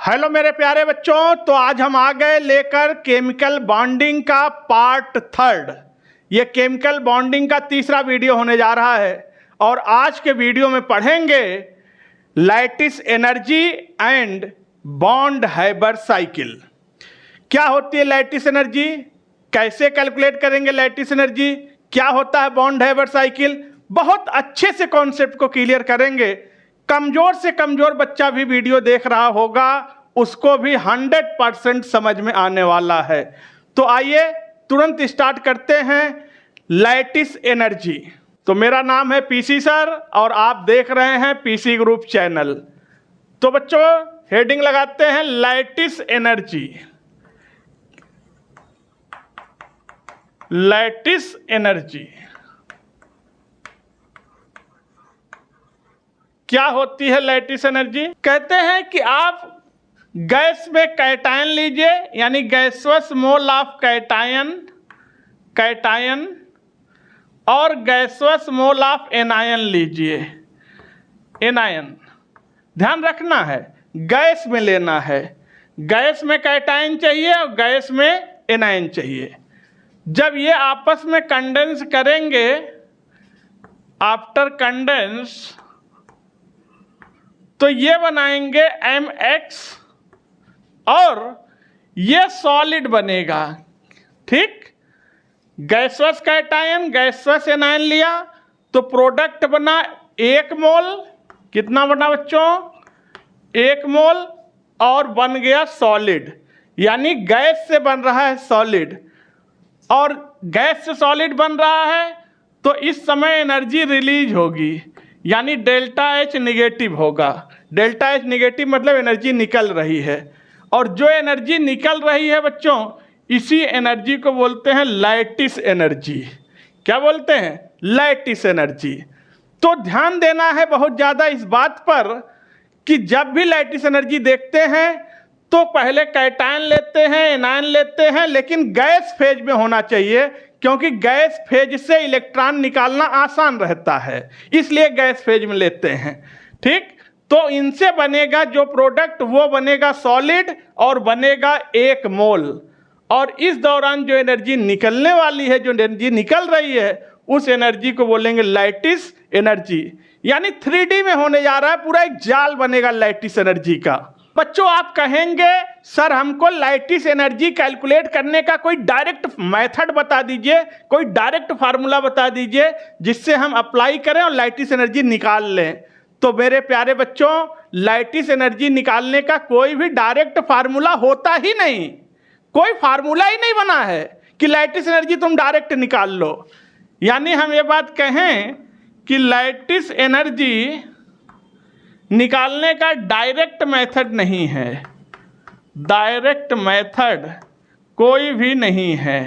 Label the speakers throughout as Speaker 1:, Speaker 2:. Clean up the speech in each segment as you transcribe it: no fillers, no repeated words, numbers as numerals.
Speaker 1: Hello मेरे प्यारे बच्चों, तो आज हम आ गए लेकर केमिकल बॉन्डिंग का पार्ट थर्ड। ये केमिकल बॉन्डिंग का तीसरा वीडियो होने जा रहा है और आज के वीडियो में पढ़ेंगे lattice energy and bond Haber cycle. क्या होती है लैटिस एनर्जी, कैसे कैलकुलेट करेंगे लैटिस एनर्जी, क्या होता है बॉन्ड हाइबर साइकिल, बहुत अच्छे से कॉन्सेप्ट को क्लियर करेंगे। कमजोर से कमजोर बच्चा भी वीडियो देख रहा होगा, उसको भी 100% समझ में आने वाला है। तो आइए तुरंत स्टार्ट करते हैं लैटिस एनर्जी। तो मेरा नाम है पीसी सर और आप देख रहे हैं पीसी ग्रुप चैनल। तो बच्चों हेडिंग लगाते हैं लैटिस एनर्जी। लैटिस एनर्जी क्या होती है लैटिस एनर्जी? कहते हैं कि आप गैस में कैटायन लीजिए, यानी गैसवस मोल ऑफ कैटायन और गैसवस मोल ऑफ एनायन लीजिए। एनायन ध्यान रखना है, गैस में लेना है। गैस में कैटायन चाहिए और गैस में एनायन चाहिए। जब ये आपस में कंडेंस करेंगे, आफ्टर कंडेंस, तो ये बनाएंगे MX और ये सॉलिड बनेगा। ठीक, गैसवस कैटायन गैसवस एनायन लिया तो प्रोडक्ट बना 1 मोल। कितना बना बच्चों? 1 मोल और बन गया सॉलिड, यानी गैस से बन रहा है सॉलिड और गैस से सॉलिड बन रहा है तो इस समय एनर्जी रिलीज होगी, यानी डेल्टा H निगेटिव होगा। डेल्टा H निगेटिव मतलब एनर्जी निकल रही है, और जो एनर्जी निकल रही है बच्चों, इसी एनर्जी को बोलते हैं लैटिस एनर्जी। क्या बोलते हैं? Lattice energy. तो ध्यान देना है बहुत ज़्यादा इस बात पर कि जब भी लैटिस एनर्जी देखते हैं तो पहले कैटायन लेते हैं, एनायन लेते हैं, लेकिन गैस फेज में होना चाहिए, क्योंकि गैस फेज से इलेक्ट्रॉन निकालना आसान रहता है, इसलिए गैस फेज में लेते हैं। ठीक, तो इनसे बनेगा जो प्रोडक्ट वो बनेगा सॉलिड और बनेगा 1 मोल, और इस दौरान जो एनर्जी निकलने वाली है, जो एनर्जी निकल रही है, उस एनर्जी को बोलेंगे लैटिस एनर्जी। यानी 3D में होने जा रहा है, पूरा एक जाल बनेगा लैटिस एनर्जी का। बच्चों आप कहेंगे सर हमको लैटिस एनर्जी कैलकुलेट करने का कोई डायरेक्ट मेथड बता दीजिए, कोई डायरेक्ट फार्मूला बता दीजिए जिससे हम अप्लाई करें और लैटिस एनर्जी निकाल लें। तो मेरे प्यारे बच्चों, लैटिस एनर्जी निकालने का कोई भी डायरेक्ट फार्मूला होता ही नहीं, कोई फार्मूला ही नहीं बना है कि लैटिस एनर्जी तुम डायरेक्ट निकाल लो। यानी हम ये बात कहें कि लैटिस एनर्जी निकालने का डायरेक्ट मेथड नहीं है, डायरेक्ट मेथड कोई भी नहीं है।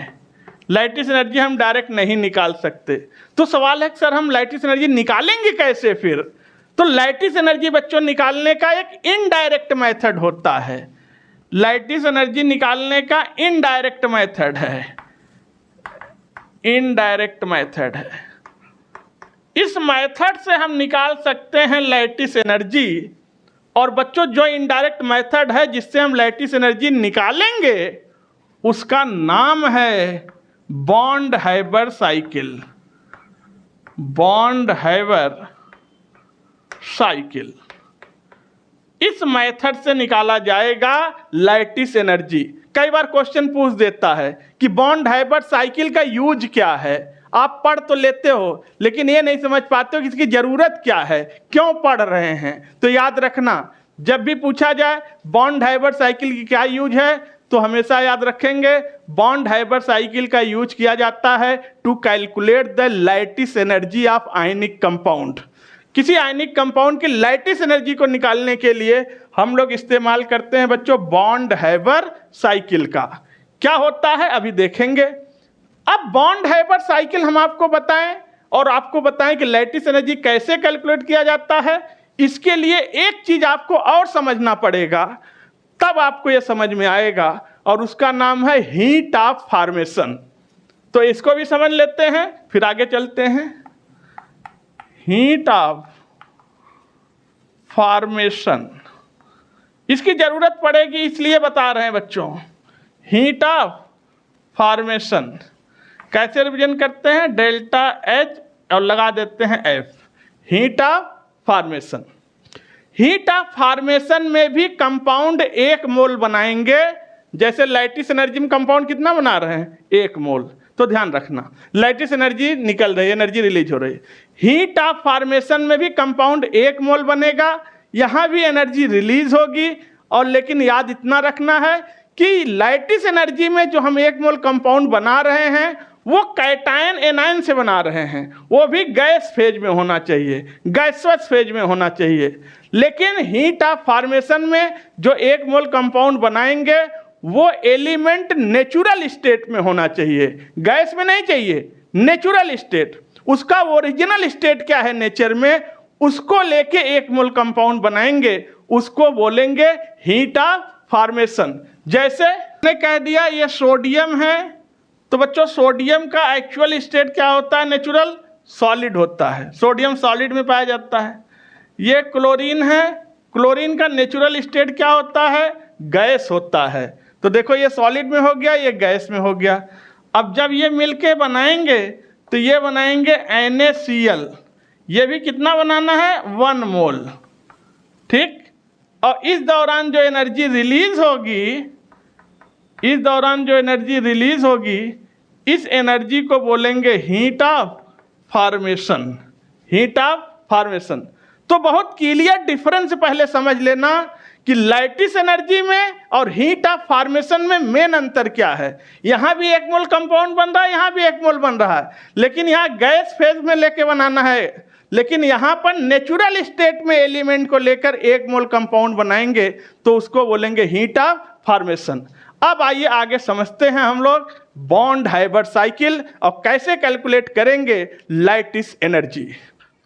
Speaker 1: लैटिस एनर्जी हम डायरेक्ट नहीं निकाल सकते। तो सवाल है कि सर हम लैटिस एनर्जी निकालेंगे कैसे फिर? तो लैटिस एनर्जी बच्चों निकालने का एक इनडायरेक्ट मेथड होता है। लैटिस एनर्जी निकालने का इनडायरेक्ट मेथड है, इनडायरेक्ट मेथड है। इस मेथड से हम निकाल सकते हैं लैटिस एनर्जी। और बच्चों जो इनडायरेक्ट मेथड है जिससे हम लैटिस एनर्जी निकालेंगे, उसका नाम है bond Haber cycle. Bond Haber cycle, इस मेथड से निकाला जाएगा लैटिस एनर्जी। कई बार क्वेश्चन पूछ देता है कि बॉन्ड हाइबर साइकिल का यूज क्या है। आप पढ़ तो लेते हो, लेकिन ये नहीं समझ पाते हो कि इसकी जरूरत क्या है, क्यों पढ़ रहे हैं। तो याद रखना, जब भी पूछा जाए बॉन्ड हाइबर साइकिल की क्या यूज है, तो हमेशा याद रखेंगे बॉन्ड हाइबर साइकिल का यूज किया जाता है to calculate the lattice energy of ionic compound. किसी आयनिक कंपाउंड की लैटिस एनर्जी को निकालने के लिए हम लोग इस्तेमाल करते हैं बच्चों बॉन्ड हाइबर साइकिल का। क्या होता है अभी देखेंगे। अब बॉन्ड हाइबर साइकिल हम आपको बताएं और आपको बताएं कि लैटिस एनर्जी कैसे कैलकुलेट किया जाता है। इसके लिए एक चीज आपको और समझना पड़ेगा, तब आपको यह समझ में आएगा, और उसका नाम है हीट ऑफ फॉर्मेशन। तो इसको भी समझ लेते हैं, फिर आगे चलते हैं। हीट ऑफ फॉर्मेशन, इसकी जरूरत पड़ेगी इसलिए बता रहे हैं बच्चों। हीट ऑफ फॉर्मेशन कैसे रिप्रेजेंट करते हैं, डेल्टा एच और लगा देते हैं F. Heat of formation, heat of formation में भी कंपाउंड 1 मोल बनाएंगे। जैसे लैटिस एनर्जी में कंपाउंड कितना बना रहे हैं, 1 मोल। तो ध्यान रखना, लैटिस एनर्जी निकल रही है, एनर्जी रिलीज हो रही है। हीट ऑफ फॉर्मेशन में भी कंपाउंड 1 मोल बनेगा, यहाँ भी एनर्जी रिलीज होगी। और लेकिन याद इतना रखना है कि लैटिस एनर्जी में जो हम 1 मोल कंपाउंड बना रहे हैं वो कैटायन एनायन से बना रहे हैं, वो भी गैस फेज में होना चाहिए, गैसवस फेज में होना चाहिए। लेकिन हीट ऑफ फॉर्मेशन में जो 1 मोल कंपाउंड बनाएंगे वो एलिमेंट नेचुरल स्टेट में होना चाहिए, गैस में नहीं चाहिए, नेचुरल स्टेट। उसका ओरिजिनल स्टेट क्या है नेचर में, उसको लेके 1 मोल कंपाउंड बनाएंगे, उसको बोलेंगे हीट ऑफ फॉर्मेशन। जैसे मैंने कह दिया ये सोडियम है, तो बच्चों सोडियम का एक्चुअल स्टेट क्या होता है, नेचुरल सॉलिड होता है, सोडियम सॉलिड में पाया जाता है। ये क्लोरीन है, क्लोरीन का नेचुरल स्टेट क्या होता है, गैस होता है। तो देखो ये सॉलिड में हो गया, ये गैस में हो गया। अब जब ये मिलके बनाएंगे तो ये बनाएंगे NaCl, ये भी कितना बनाना है, 1 मोल, ठीक। और इस दौरान जो एनर्जी रिलीज होगी, इस दौरान जो एनर्जी रिलीज होगी, इस एनर्जी को बोलेंगे heat of formation, heat of formation. तो बहुत क्लियर डिफरेंस पहले समझ लेना कि लैटिस एनर्जी में और हीट ऑफ फॉर्मेशन में मेन अंतर क्या है। यहाँ भी 1 मोल कंपाउंड बन रहा है, यहाँ भी 1 मोल बन रहा है, लेकिन यहाँ गैस फेज में लेके बनाना है। लेकिन यहाँ पर नेचुरल स्टेट में एलिमेंट को लेकर 1 मोल कंपाउंड बनाएंगे तो उसको बोलेंगे हीट ऑफ फॉर्मेशन। अब आइए आगे समझते हैं हम लोग बॉन्ड हाइबर साइकिल और कैसे कैलकुलेट करेंगे लैटिस एनर्जी।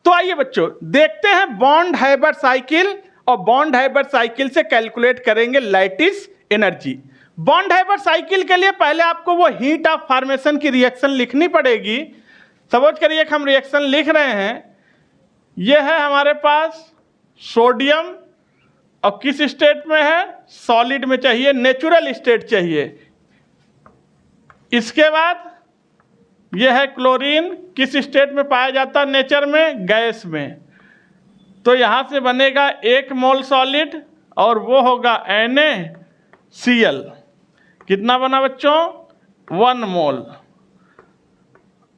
Speaker 1: तो आइए बच्चों देखते हैं बॉन्ड हाइबर साइकिल, और बॉन्ड हाइबर साइकिल से कैलकुलेट करेंगे lattice energy. Bond Haber cycle के लिए पहले आपको वो हीट ऑफ फॉर्मेशन की रिएक्शन लिखनी पड़ेगी। सपोज करिए कि हम रिएक्शन लिख रहे हैं, ये है हमारे पास सोडियम और किस स्टेट में है, सॉलिड में चाहिए, नेचुरल स्टेट चाहिए। इसके बाद यह है क्लोरीन, किस स्टेट में पाया जाता है नेचर में, गैस में। तो यहाँ से बनेगा 1 मोल सॉलिड और वो होगा NaCl, कितना बना बच्चों, 1 मोल।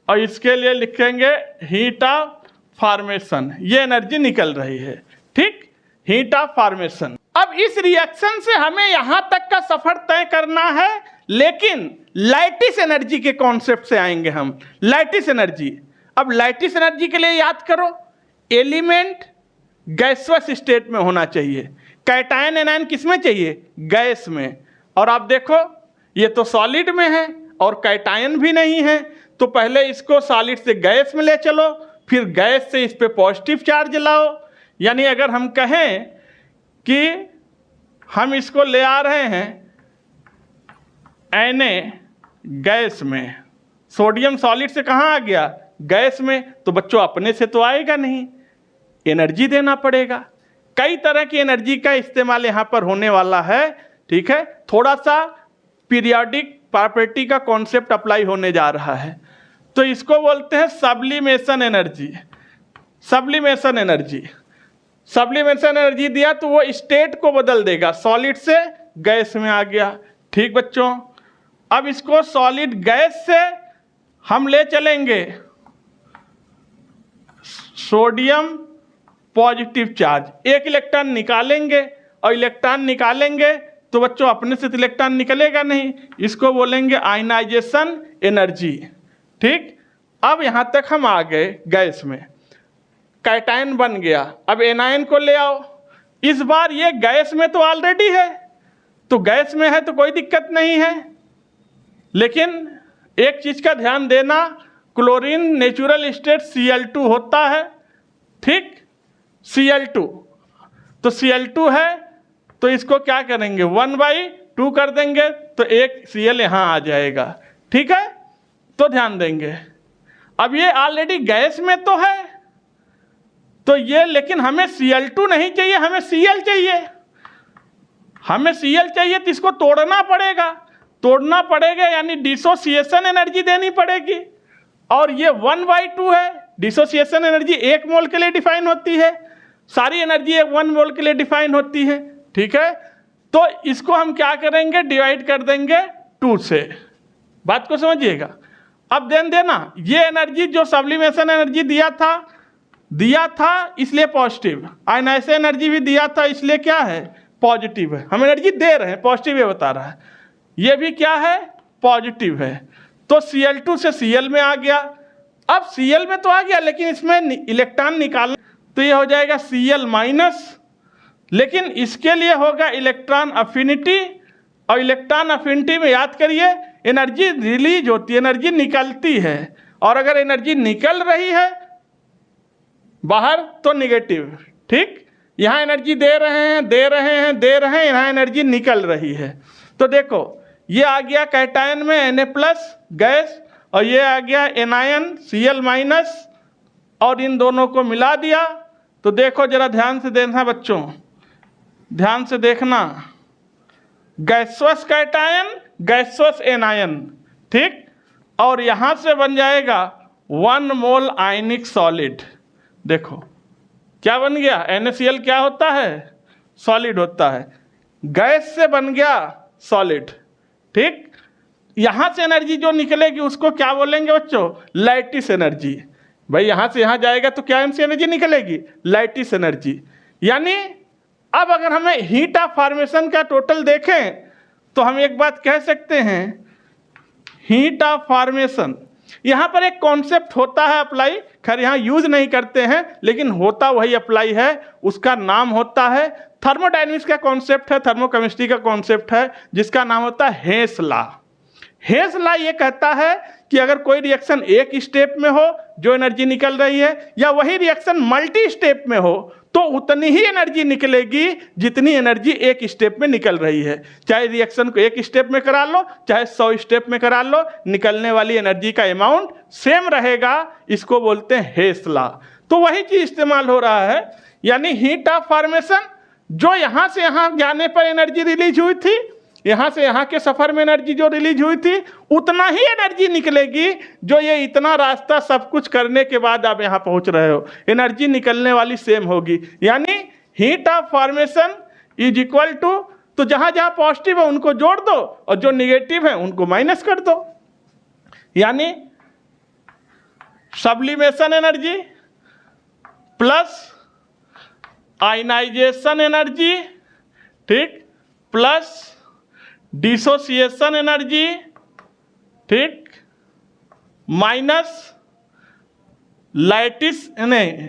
Speaker 1: और इसके लिए लिखेंगे हीट ऑफ फॉर्मेशन, ये एनर्जी निकल रही है, ठीक, हीट ऑफ फॉर्मेशन। अब इस रिएक्शन से हमें यहां तक का सफर तय करना है, लेकिन लैटिस एनर्जी के कॉन्सेप्ट से आएंगे हम। लैटिस एनर्जी, अब लैटिस एनर्जी के लिए याद करो, एलिमेंट गैसवस स्टेट में होना चाहिए, कैटायन एनायन किस में चाहिए, गैस में। और आप देखो ये तो सॉलिड में है और कैटायन भी नहीं है, तो पहले इसको सॉलिड से गैस में ले चलो, फिर गैस से इस पे पॉजिटिव चार्ज लाओ। यानी अगर हम कहें कि हम इसको ले आ रहे हैं Na गैस में, सोडियम सॉलिड से कहाँ आ गया, गैस में, तो बच्चों अपने से तो आएगा नहीं, एनर्जी देना पड़ेगा। कई तरह की एनर्जी का इस्तेमाल यहाँ पर होने वाला है, ठीक है। थोड़ा सा पीरियोडिक प्रॉपर्टी का कॉन्सेप्ट अप्लाई होने जा रहा है, तो इसको बोलते हैं sublimation energy. Sublimation energy, sublimation energy दिया तो वो स्टेट को बदल देगा, सॉलिड से गैस में आ गया, ठीक बच्चों। अब इसको सॉलिड गैस से हम ले चलेंगे सोडियम पॉजिटिव चार्ज, 1 इलेक्ट्रॉन निकालेंगे, और इलेक्ट्रॉन निकालेंगे तो बच्चों अपने से इलेक्ट्रॉन निकलेगा नहीं, इसको बोलेंगे आयनाइजेशन एनर्जी, ठीक। अब यहाँ तक हम आ गए गैस में, कैटायन बन गया, अब एनायन को ले आओ। इस बार ये गैस में तो ऑलरेडी है, तो गैस में है तो कोई दिक्कत नहीं है, लेकिन एक चीज़ का ध्यान देना, क्लोरीन नेचुरल स्टेट Cl2 होता है, ठीक, Cl2। तो Cl2 है तो इसको क्या करेंगे, 1/2 कर देंगे, तो एक Cl यहाँ आ जाएगा, ठीक है। तो ध्यान देंगे, अब ये ऑलरेडी गैस में तो है, तो ये, लेकिन हमें Cl2 नहीं चाहिए, हमें Cl चाहिए। हमें Cl चाहिए तो इसको तोड़ना पड़ेगा यानी डिसोसिएशन एनर्जी देनी पड़ेगी। और ये 1/2 है, डिसोसिएशन एनर्जी 1 मोल के लिए डिफाइन होती है, सारी एनर्जी 1 मोल के लिए डिफाइन होती है, ठीक है। तो इसको हम क्या करेंगे, डिवाइड कर देंगे 2 से। बात को समझिएगा। अब ध्यान देना, ये एनर्जी जो सब्लिमेशन एनर्जी दिया था इसलिए पॉजिटिव, आयनाइजेशन एनर्जी भी दिया था इसलिए क्या है, पॉजिटिव है। हम एनर्जी दे रहे हैं, पॉजिटिव है बता रहा है, ये भी क्या है, पॉजिटिव है। तो Cl2 से Cl में आ गया। अब Cl में तो आ गया लेकिन इसमें इलेक्ट्रॉन निकालना, तो ये हो जाएगा Cl माइनस, लेकिन इसके लिए होगा इलेक्ट्रॉन अफिनिटी, और इलेक्ट्रॉन अफिनिटी में याद करिए एनर्जी रिलीज होती है, एनर्जी निकलती है, और अगर एनर्जी निकल रही है बाहर तो निगेटिव, ठीक। यहाँ एनर्जी दे रहे हैं, यहाँ एनर्जी निकल रही है। तो देखो ये आ गया कैटायन में Na+ गैस, और ये आ गया एनायन Cl माइनस, और इन दोनों को मिला दिया। तो देखो जरा ध्यान से देखना बच्चों, ध्यान से देखना, गैसवस कैटायन, गैसवस एनायन, ठीक। और यहाँ से बन जाएगा 1 मोल आयनिक सॉलिड। देखो क्या बन गया, NaCl क्या होता है, सॉलिड होता है, गैस से बन गया सॉलिड, ठीक। यहाँ से एनर्जी जो निकलेगी उसको क्या बोलेंगे बच्चों, लैटिस एनर्जी। भाई यहाँ से यहाँ जाएगा तो क्या से एनर्जी निकलेगी, लैटिस एनर्जी। यानी अब अगर हमें हीट ऑफ फॉर्मेशन का टोटल देखें तो हम एक बात कह सकते हैं, हीट ऑफ फॉर्मेशन, यहाँ पर एक कॉन्सेप्ट होता है अप्लाई, खैर यहाँ यूज नहीं करते हैं लेकिन होता वही अप्लाई है, उसका नाम होता है थर्मोडायनेमिक्स का कॉन्सेप्ट है, थर्मोकेमिस्ट्री का कॉन्सेप्ट है, जिसका नाम होता है हेस लॉ। हेस लॉ ये कहता है कि अगर कोई रिएक्शन एक स्टेप में हो जो एनर्जी निकल रही है, या वही रिएक्शन मल्टी स्टेप में हो तो उतनी ही एनर्जी निकलेगी जितनी एनर्जी एक स्टेप में निकल रही है। चाहे रिएक्शन को एक स्टेप में करा लो चाहे 100 स्टेप में करा लो, निकलने वाली एनर्जी का अमाउंट सेम रहेगा। इसको बोलते हैं हेस लॉ। तो वही चीज इस्तेमाल हो रहा है, यानी हीट ऑफ फॉर्मेशन, जो यहाँ से यहाँ जाने पर एनर्जी रिलीज हुई थी, यहाँ से यहाँ के सफर में एनर्जी जो रिलीज हुई थी उतना ही एनर्जी निकलेगी जो ये इतना रास्ता सब कुछ करने के बाद आप यहाँ पहुँच रहे हो, एनर्जी निकलने वाली सेम होगी। यानी heat of formation is equal to, तो जहाँ जहाँ पॉजिटिव है उनको जोड़ दो और जो निगेटिव है उनको माइनस कर दो। यानी sublimation energy plus ionization energy, ठीक, प्लस डिसोसिएशन एनर्जी, ठीक, माइनस लैटिस नहीं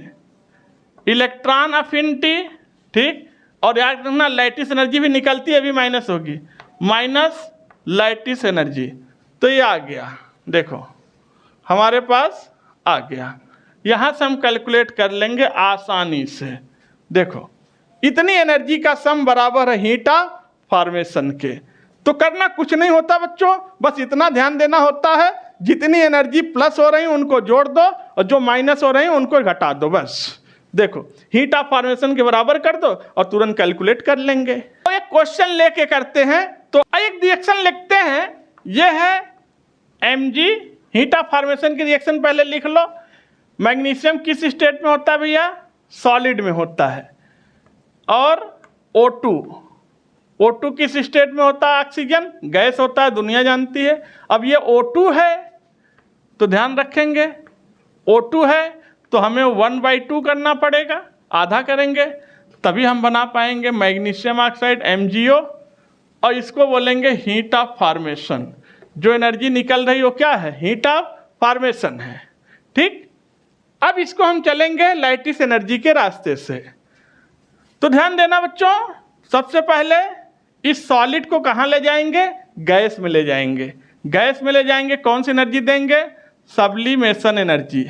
Speaker 1: इलेक्ट्रॉन अफिनिटी, ठीक, और याद रखना लैटिस एनर्जी भी निकलती है, अभी माइनस होगी, माइनस लैटिस एनर्जी। तो ये आ गया, देखो हमारे पास आ गया। यहाँ से हम कैलकुलेट कर लेंगे आसानी से। देखो इतनी एनर्जी का सम बराबर है हीट ऑफ फॉर्मेशन के। तो करना कुछ नहीं होता बच्चों, बस इतना ध्यान देना होता है, जितनी एनर्जी प्लस हो रही है उनको जोड़ दो और जो माइनस हो रही है उनको घटा दो, बस। देखो हीट ऑफ फॉर्मेशन के बराबर कर दो और तुरंत कैलकुलेट कर लेंगे। तो एक क्वेश्चन लेके करते हैं, तो एक रिएक्शन लिखते हैं, ये है Mg, हीट ऑफ फॉर्मेशन की रिएक्शन पहले लिख लो। मैग्नीशियम किस स्टेट में होता है भैया, सॉलिड में होता है। और O2 किस स्टेट में होता है, ऑक्सीजन गैस होता है, दुनिया जानती है। अब ये O2 है तो ध्यान रखेंगे O2 है तो हमें 1/2 करना पड़ेगा, आधा करेंगे तभी हम बना पाएंगे मैग्नीशियम ऑक्साइड MgO, और इसको बोलेंगे हीट ऑफ फॉर्मेशन। जो एनर्जी निकल रही वो क्या है, हीट ऑफ फॉर्मेशन है, ठीक। अब इसको हम चलेंगे लैटिस एनर्जी के रास्ते से। तो ध्यान देना बच्चों, सबसे पहले इस सॉलिड को कहाँ ले जाएंगे, गैस में ले जाएंगे। गैस में ले जाएंगे, कौन सी एनर्जी देंगे, सब्लिमेशन एनर्जी।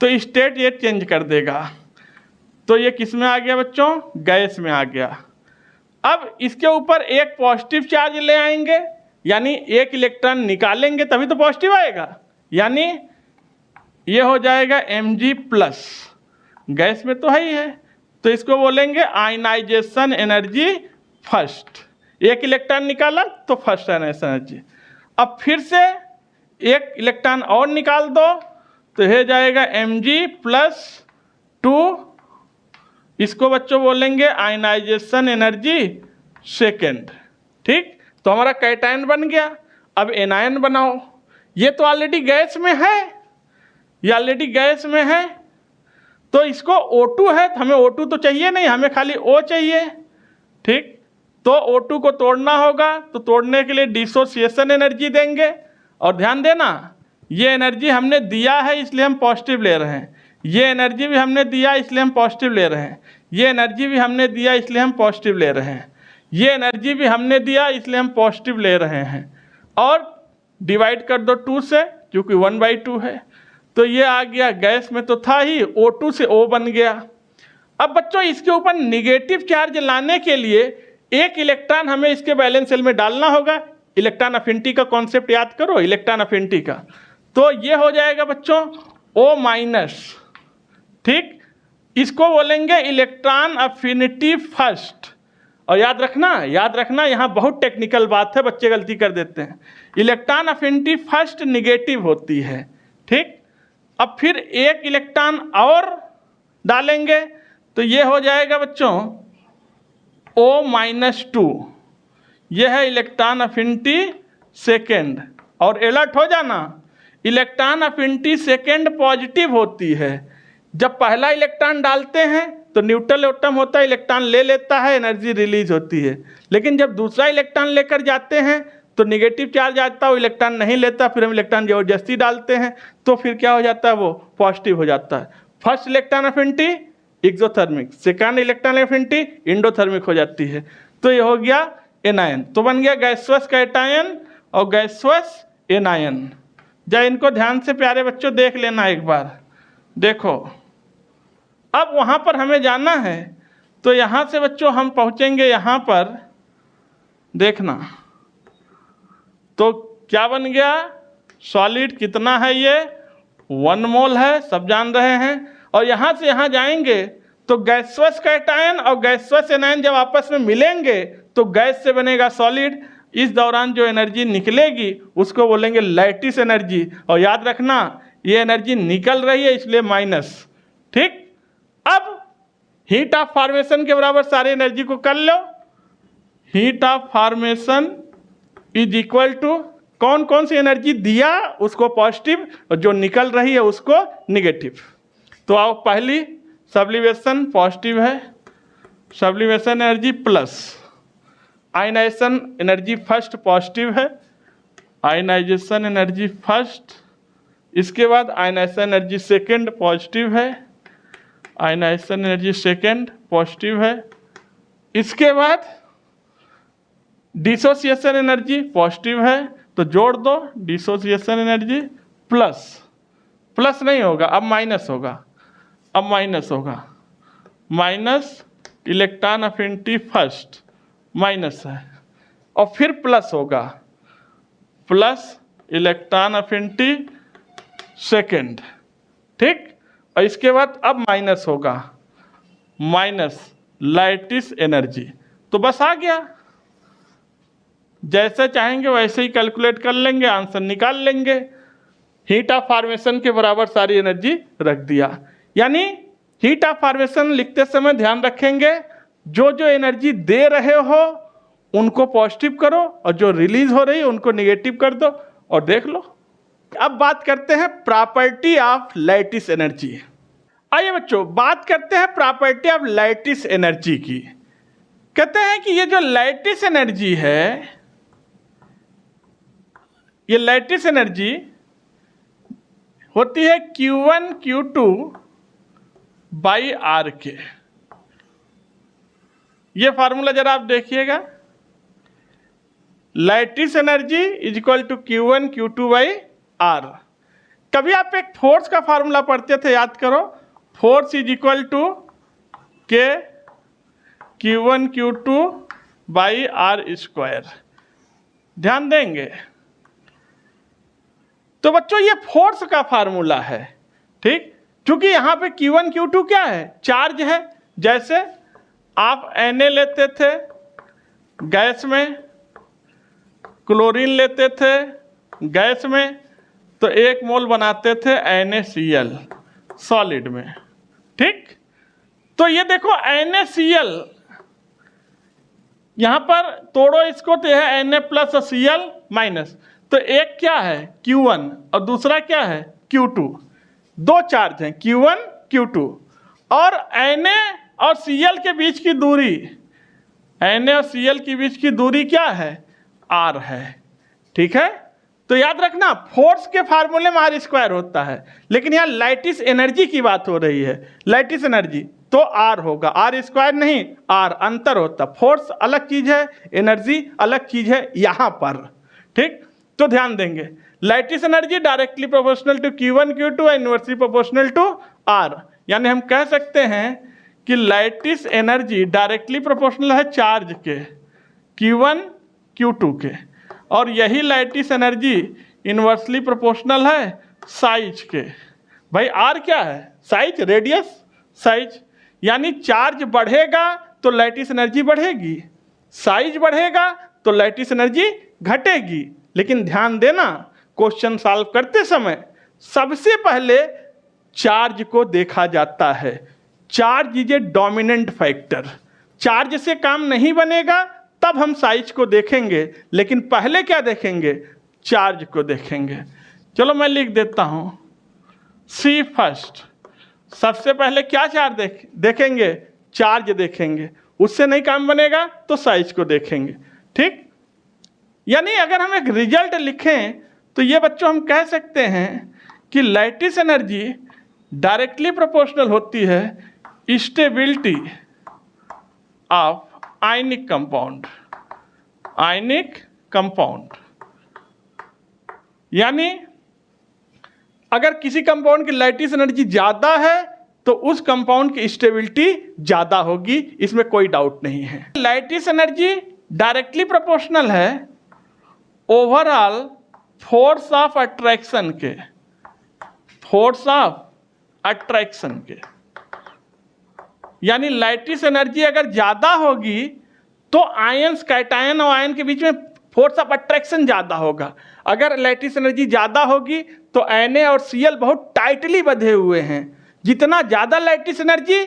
Speaker 1: तो स्टेट ये चेंज कर देगा, तो ये किस में आ गया बच्चों, गैस में आ गया। अब इसके ऊपर एक पॉजिटिव चार्ज ले आएंगे, यानी एक इलेक्ट्रॉन निकालेंगे तभी तो पॉजिटिव आएगा, यानी ये हो जाएगा Mg+, गैस में तो है ही है, तो इसको बोलेंगे आयनाइजेशन एनर्जी फर्स्ट। एक इलेक्ट्रॉन निकाला तो फर्स्ट आयनाइजेशन एनर्जी। अब फिर से एक इलेक्ट्रॉन और निकाल दो तो हो जाएगा Mg+2, इसको बच्चों बोलेंगे आयनाइजेशन एनर्जी सेकेंड। ठीक, तो हमारा कैटायन बन गया। अब एनायन बनाओ, ये तो ऑलरेडी गैस में है, ये ऑलरेडी गैस में है, तो इसको O2 है, हमें O2 तो चाहिए नहीं, हमें खाली O चाहिए। ठीक, तो O2 को तोड़ना होगा, तो तोड़ने के लिए डिसोसिएशन एनर्जी देंगे। और ध्यान देना, ये एनर्जी हमने दिया है इसलिए हम पॉजिटिव ले रहे हैं, ये एनर्जी भी हमने दिया इसलिए हम पॉजिटिव ले रहे हैं, ये एनर्जी भी हमने दिया इसलिए हम पॉजिटिव ले रहे हैं, ये एनर्जी भी हमने दिया इसलिए हम पॉजिटिव ले रहे हैं। और डिवाइड कर दो 2 से, क्योंकि 1/2 है, तो ये आ गया, गैस में तो था ही, O2 से O बन गया। अब बच्चों इसके ऊपर निगेटिव चार्ज लाने के लिए एक इलेक्ट्रॉन हमें इसके वैलेंस शेल में डालना होगा। इलेक्ट्रॉन अफिनिटी का कॉन्सेप्ट याद करो, इलेक्ट्रॉन अफिनिटी का, तो ये हो जाएगा बच्चों O-। ठीक, इसको बोलेंगे इलेक्ट्रॉन अफिनिटी फर्स्ट। और याद रखना यहाँ बहुत टेक्निकल बात है, बच्चे गलती कर देते हैं। इलेक्ट्रॉन अफिनिटी फर्स्ट निगेटिव होती है। ठीक, अब फिर एक इलेक्ट्रॉन और डालेंगे तो ये हो जाएगा बच्चों O-2, यह है इलेक्ट्रॉन अफिनिटी सेकेंड। और अलर्ट हो जाना, इलेक्ट्रॉन अफिनिटी सेकेंड पॉजिटिव होती है। जब पहला इलेक्ट्रॉन डालते हैं तो न्यूट्रल एटम होता है, इलेक्ट्रॉन ले लेता है, एनर्जी रिलीज होती है। लेकिन जब दूसरा इलेक्ट्रॉन लेकर जाते हैं तो निगेटिव चार्ज आता है, वो इलेक्ट्रॉन नहीं लेता, फिर हम इलेक्ट्रॉन जबरदस्ती डालते हैं तो फिर क्या हो जाता है, वो पॉजिटिव हो जाता है। First electron affinity exothermic, second electron affinity endothermic हो जाती है। तो ये हो गया एनायन, तो बन गया गैसवस कैटायन और गैसवस एनायन। जब इनको ध्यान से प्यारे बच्चों देख लेना एक बार, देखो अब वहाँ पर हमें जाना है, तो यहाँ से बच्चों हम पहुँचेंगे यहाँ पर, देखना तो क्या बन गया, सॉलिड कितना है, ये 1 मोल है, सब जान रहे हैं। और यहाँ से यहाँ जाएंगे तो गैसवस कैटायन और गैसवस एनायन जब आपस में मिलेंगे तो गैस से बनेगा सॉलिड। इस दौरान जो एनर्जी निकलेगी उसको बोलेंगे लैटिस एनर्जी। और याद रखना ये एनर्जी निकल रही है इसलिए माइनस। ठीक, अब हीट ऑफ फॉर्मेशन के बराबर सारी एनर्जी को कर लो। Heat of formation is equal to कौन कौन सी एनर्जी दिया उसको पॉजिटिव और जो निकल रही है उसको निगेटिव। तो आओ, पहली सब्लिमेशन पॉजिटिव है, sublimation energy plus, ionization energy first positive है, आयनाइजेशन एनर्जी फर्स्ट, इसके बाद आयनाइजेशन एनर्जी सेकेंड पॉजिटिव है, आयनाइजेशन एनर्जी सेकेंड पॉजिटिव है, इसके बाद डिसोसिएशन एनर्जी पॉजिटिव है, तो जोड़ दो डिसोसिएशन एनर्जी प्लस, प्लस नहीं होगा अब माइनस होगा, अब माइनस होगा, minus electron affinity first minus है, और फिर प्लस होगा, प्लस इलेक्ट्रॉन अफिनिटी सेकेंड। ठीक, और इसके बाद अब माइनस होगा, माइनस लैटिस एनर्जी। तो बस आ गया, जैसे चाहेंगे वैसे ही कैलकुलेट कर लेंगे, आंसर निकाल लेंगे। हीट ऑफ फॉर्मेशन के बराबर सारी एनर्जी रख दिया। यानी हीट ऑफ फॉर्मेशन लिखते समय ध्यान रखेंगे, जो जो एनर्जी दे रहे हो उनको पॉजिटिव करो और जो रिलीज हो रही है उनको निगेटिव कर दो और देख लो। अब बात करते हैं प्रॉपर्टी ऑफ लैटिस एनर्जी। आइए बच्चों बात करते हैं प्रॉपर्टी ऑफ लैटिस एनर्जी की। कहते हैं कि ये जो लैटिस एनर्जी है, ये लैटिस एनर्जी होती है Q1 Q2 बाई आर के। ये फार्मूला जरा आप देखिएगा, lattice energy is equal to Q1 Q2 by R. कभी आप एक फोर्स का फार्मूला पढ़ते थे, याद करो, फोर्स इज इक्वल टू के Q1 Q2 by are square. ध्यान देंगे तो बच्चों ये फोर्स का फार्मूला है। ठीक, क्योंकि यहाँ पे Q1 Q2 क्या है, चार्ज है। जैसे आप Na लेते थे गैस में क्लोरीन लेते थे, गैस में तो 1 मोल बनाते थे NaCl सॉलिड में, ठीक। तो ये देखो NaCl, यहाँ पर तोड़ो इसको तो है Na प्लस Cl माइनस, तो एक क्या है Q1 और दूसरा क्या है Q2, 2 चार्ज हैं Q1 Q2, और Na और Cl के बीच की दूरी, Na और Cl के बीच की दूरी क्या है R है, ठीक है। तो याद रखना फोर्स के फार्मूले में R² होता है, लेकिन यहाँ लैटिस एनर्जी की बात हो रही है, लैटिस एनर्जी तो R होगा, R² नहीं, R अंतर होता, फोर्स अलग चीज है, एनर्जी अलग चीज है यहाँ पर, ठीक। तो ध्यान देंगे lattice energy directly proportional to Q1 Q2 inversely proportional to R, यानी हम कह सकते हैं कि लैटिस एनर्जी डायरेक्टली प्रोपोर्शनल है चार्ज के Q1 Q2 के, और यही लैटिस एनर्जी इनवर्सली प्रोपोर्शनल है साइज के। भाई R क्या है, साइज, रेडियस, साइज, यानी चार्ज बढ़ेगा तो लैटिस एनर्जी बढ़ेगी, साइज बढ़ेगा तो लैटिस एनर्जी घटेगी। लेकिन ध्यान देना क्वेश्चन सॉल्व करते समय सबसे पहले चार्ज को देखा जाता है, charge is a dominant factor, charge से काम नहीं बनेगा तब हम साइज को देखेंगे, लेकिन पहले क्या देखेंगे, चार्ज को देखेंगे। चलो मैं लिख देता हूं C फर्स्ट, सबसे पहले क्या चार्ज देखेंगे, चार्ज देखेंगे, उससे नहीं काम बनेगा तो साइज को देखेंगे, ठीक। यानी अगर हम एक रिजल्ट लिखें तो ये बच्चों हम कह सकते हैं कि लैटिस एनर्जी डायरेक्टली प्रोपोर्शनल होती है stability of ionic compound, ionic compound, यानी अगर किसी कंपाउंड की लैटिस एनर्जी ज़्यादा है तो उस कंपाउंड की स्टेबिलिटी ज़्यादा होगी, इसमें कोई डाउट नहीं है। लैटिस एनर्जी डायरेक्टली प्रोपोर्शनल है ओवरऑल फोर्स ऑफ अट्रैक्शन के, फोर्स ऑफ अट्रैक्शन के, यानी लैटिस एनर्जी अगर ज़्यादा होगी तो आयंस, कैटायन और आयन के बीच में फोर्स ऑफ अट्रैक्शन ज़्यादा होगा। अगर लैटिस एनर्जी ज़्यादा होगी तो Na और Cl बहुत टाइटली बंधे हुए हैं, जितना ज़्यादा लैटिस एनर्जी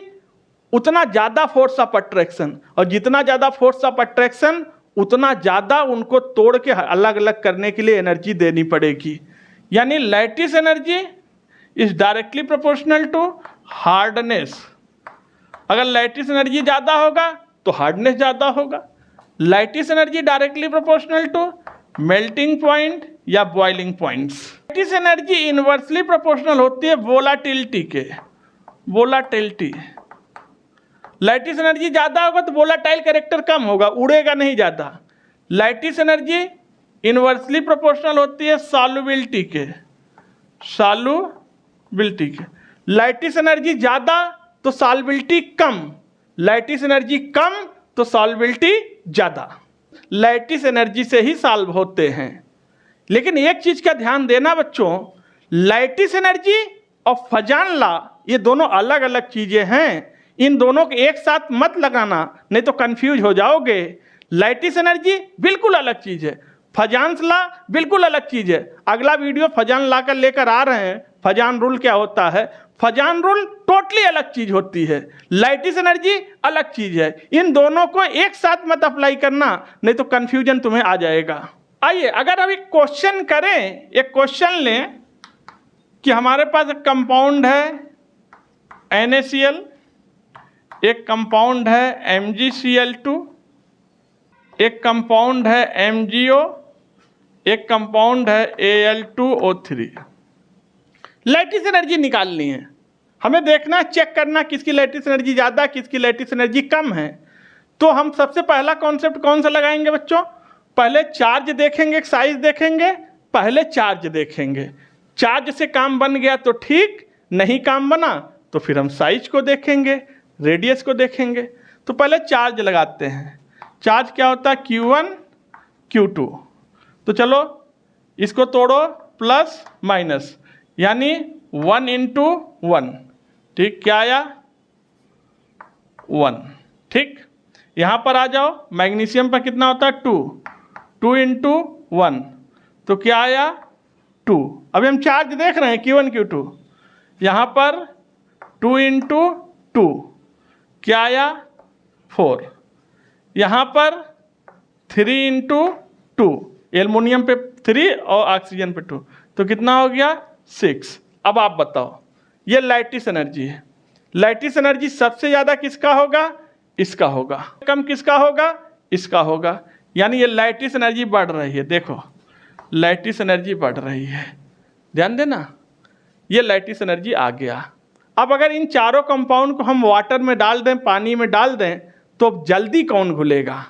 Speaker 1: उतना ज़्यादा फोर्स ऑफ अट्रैक्शन, और जितना ज़्यादा फोर्स ऑफ अट्रैक्शन उतना ज़्यादा उनको तोड़ के अलग अलग करने के लिए एनर्जी देनी पड़ेगी। यानी lattice energy is directly proportional to hardness, अगर लैटिस एनर्जी ज़्यादा होगा तो हार्डनेस ज़्यादा होगा। Lattice energy directly proportional to melting point या boiling points. Lattice energy inversely proportional होती है वोलाटिलिटी के, वोलाटिलिटी, लैटिस एनर्जी ज़्यादा होगा तो वोलाटाइल कैरेक्टर कम होगा, उड़ेगा नहीं ज़्यादा। लैटिस एनर्जी इनवर्सली प्रोपोर्शनल होती है सॉल्युबिलिटी के, सॉल्युबिलिटी के, लैटिस एनर्जी ज़्यादा तो सॉल्युबिलिटी कम, लैटिस एनर्जी कम तो सॉल्युबिलिटी ज़्यादा। लैटिस एनर्जी से ही सॉल्व होते हैं। लेकिन एक चीज़ का ध्यान देना बच्चों, लैटिस एनर्जी और फजान लॉ ये दोनों अलग अलग चीज़ें हैं, इन दोनों को एक साथ मत लगाना नहीं तो कंफ्यूज हो जाओगे। लैटिस एनर्जी बिल्कुल अलग चीज़ है, फजान्स लॉ बिल्कुल अलग चीज़ है। अगला वीडियो फजान लॉ का लेकर आ रहे हैं, फजान रूल क्या होता है, फजान रूल टोटली अलग चीज़ होती है, लैटिस एनर्जी अलग चीज़ है। इन दोनों को एक साथ मत अप्लाई करना नहीं तो कन्फ्यूजन तुम्हें आ जाएगा। आइए अगर हम एक क्वेश्चन करें, एक क्वेश्चन लें कि हमारे पास एक कंपाउंड है NaCl, एक कंपाउंड है MgCl2, एक कंपाउंड है MgO, एक कंपाउंड है Al2O3। लैटिस एनर्जी निकालनी है, हमें देखना, चेक करना किसकी लैटिस एनर्जी ज़्यादा, किसकी लैटिस एनर्जी कम है। तो हम सबसे पहला कॉन्सेप्ट कौन सा लगाएंगे बच्चों, पहले चार्ज देखेंगे, साइज देखेंगे, पहले चार्ज देखेंगे। चार्ज से काम बन गया तो ठीक, नहीं काम बना तो फिर हम साइज को देखेंगे, रेडियस को देखेंगे। तो पहले चार्ज लगाते हैं। चार्ज क्या होता है, Q1 Q2। तो चलो इसको तोड़ो, प्लस माइनस, यानी 1 × 1, ठीक, क्या आया 1, ठीक। यहाँ पर आ जाओ, मैग्नीशियम पर कितना होता है 2, 2 इंटू 1, तो क्या आया 2। अभी हम चार्ज देख रहे हैं Q1 Q2, यहाँ पर 2 इंटू 2 क्या आया 4, यहाँ पर 3 इंटू 2, एल्युमिनियम पे 3 और ऑक्सीजन पे 2, तो कितना हो गया 6। अब आप बताओ, ये लैटिस एनर्जी है। लैटिस एनर्जी सबसे ज़्यादा किसका होगा? इसका होगा। कम किसका होगा? इसका होगा। यानी ये लैटिस एनर्जी बढ़ रही है। देखो लैटिस एनर्जी बढ़ रही है, ध्यान देना, ये लैटिस एनर्जी आ गया। अब अगर इन चारों कंपाउंड को हम वाटर में डाल दें, पानी में डाल दें, तो जल्दी कौन घुलेगा?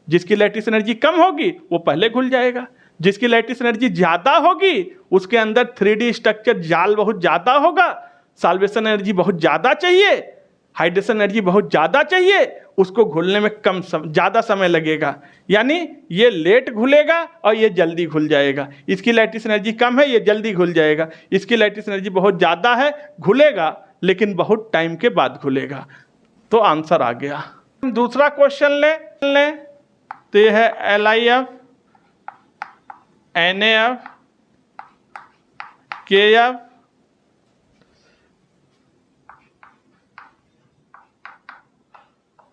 Speaker 1: जिसकी लैटिस एनर्जी कम होगी वो पहले घुल जाएगा, जिसकी लैटिस एनर्जी ज़्यादा होगी उसके अंदर 3D स्ट्रक्चर जाल बहुत ज़्यादा होगा, सॉल्वेशन एनर्जी बहुत ज़्यादा चाहिए, हाइड्रेशन एनर्जी बहुत ज़्यादा चाहिए, उसको घुलने में ज़्यादा समय लगेगा। यानी ये लेट घुलेगा और ये जल्दी घुल जाएगा। इसकी लैटिस एनर्जी कम है, ये जल्दी घुल जाएगा। इसकी लैटिस एनर्जी बहुत ज़्यादा है, घुलेगा लेकिन बहुत टाइम के बाद घुलेगा। तो आंसर आ गया। दूसरा क्वेश्चन ले तो ये है LiF, NaF, KF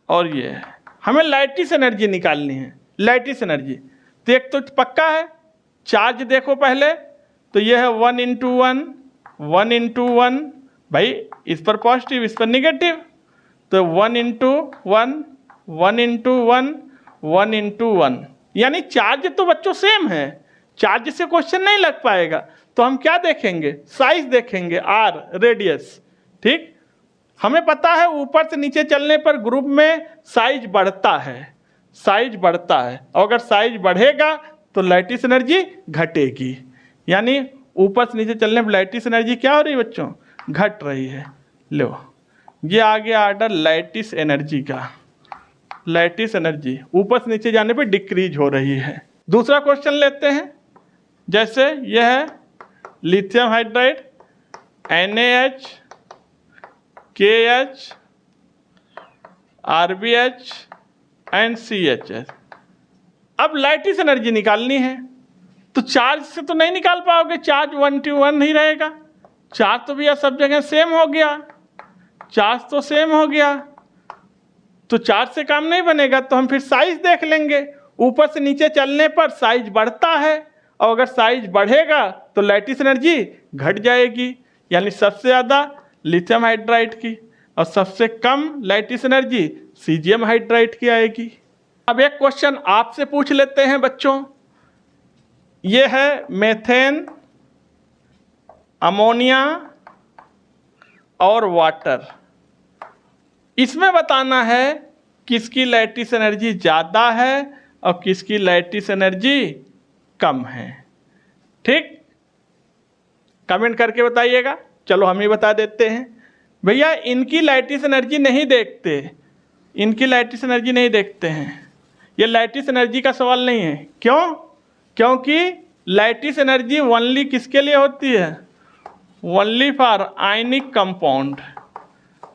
Speaker 1: और ये है। हमें लैटिस एनर्जी निकालनी है। लैटिस एनर्जी तो एक तो पक्का है, चार्ज देखो पहले, तो ये है 1 इंटू 1, 1 इंटू 1, भाई इस पर पॉजिटिव इस पर निगेटिव, तो 1 इंटू 1, 1 इंटू 1, 1 इंटू 1, यानी चार्ज तो बच्चों सेम है, चार्ज से क्वेश्चन नहीं लग पाएगा। तो हम क्या देखेंगे? साइज देखेंगे, R रेडियस। ठीक, हमें पता है ऊपर से नीचे चलने पर ग्रुप में साइज बढ़ता है, साइज बढ़ता है, और अगर साइज बढ़ेगा तो लैटिस एनर्जी घटेगी। यानी ऊपर से नीचे चलने पर लैटिस एनर्जी क्या हो रही है बच्चों? घट रही है। लो ये आ गया आर्डर लैटिस एनर्जी का। लैटिस एनर्जी ऊपर से नीचे जाने पर डिक्रीज हो रही है। दूसरा क्वेश्चन लेते हैं, जैसे यह है lithium hydride, NaH, KH, RBH and CHH। अब लैटिस एनर्जी निकालनी है, तो चार्ज से तो नहीं निकाल पाओगे, चार्ज 1 to 1 ही रहेगा। चार्ज तो भैया सब जगह सेम हो गया, चार्ज तो सेम हो गया, तो चार्ज से काम नहीं बनेगा। तो हम फिर साइज देख लेंगे, ऊपर से नीचे चलने पर साइज बढ़ता है, और अगर साइज बढ़ेगा तो लैटिस एनर्जी घट जाएगी। यानी सबसे ज़्यादा लिथियम हाइड्राइड की और सबसे कम लैटिस एनर्जी सीजियम हाइड्राइड की आएगी। अब एक क्वेश्चन आपसे पूछ लेते हैं बच्चों, ये है मेथेन, अमोनिया और वाटर। इसमें बताना है किसकी लैटिस एनर्जी ज़्यादा है और किसकी लैटिस एनर्जी कम है। ठीक, कमेंट करके बताइएगा। चलो हम ही बता देते हैं। भैया इनकी लैटिस एनर्जी नहीं देखते, इनकी लैटिस एनर्जी नहीं देखते हैं। ये लैटिस एनर्जी का सवाल नहीं है। क्यों? क्योंकि लैटिस एनर्जी ओनली किसके लिए होती है? Only for ionic compound,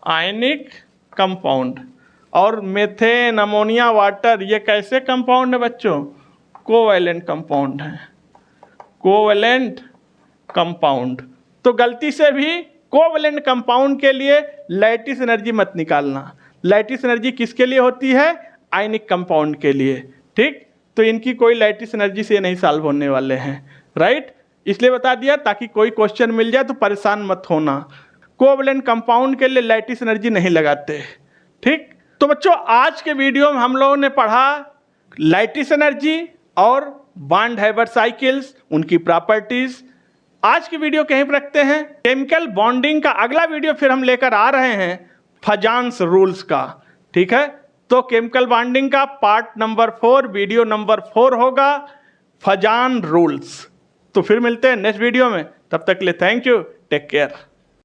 Speaker 1: ionic compound. और मेथेन, अमोनिया, वाटर ये कैसे कंपाउंड है बच्चों? कोवैलेंट कंपाउंड है, कोवैलेंट कंपाउंड। तो गलती से भी कोवैलेंट कंपाउंड के लिए लैटिस एनर्जी मत निकालना। लैटिस एनर्जी किसके लिए होती है? आयनिक कंपाउंड के लिए। ठीक, तो इनकी कोई लैटिस एनर्जी से नहीं सॉल्व होने वाले हैं। राइट, इसलिए बता दिया ताकि कोई क्वेश्चन मिल जाए तो परेशान मत होना। कोवैलेंट कंपाउंड के लिए लैटिस एनर्जी नहीं लगाते। ठीक, तो बच्चों आज के वीडियो में हम लोगों ने पढ़ा लैटिस एनर्जी और बॉन्ड हाइबर साइकिल्स, उनकी प्रॉपर्टीज। आज की वीडियो कहीं पर रखते हैं। केमिकल बॉन्डिंग का अगला वीडियो फिर हम लेकर आ रहे हैं फजान्स रूल्स का। ठीक है, तो केमिकल बॉन्डिंग का पार्ट नंबर 4, वीडियो नंबर 4 होगा फजान रूल्स। तो फिर मिलते हैं नेक्स्ट वीडियो में, तब तक के लिए थैंक यू, टेक केयर।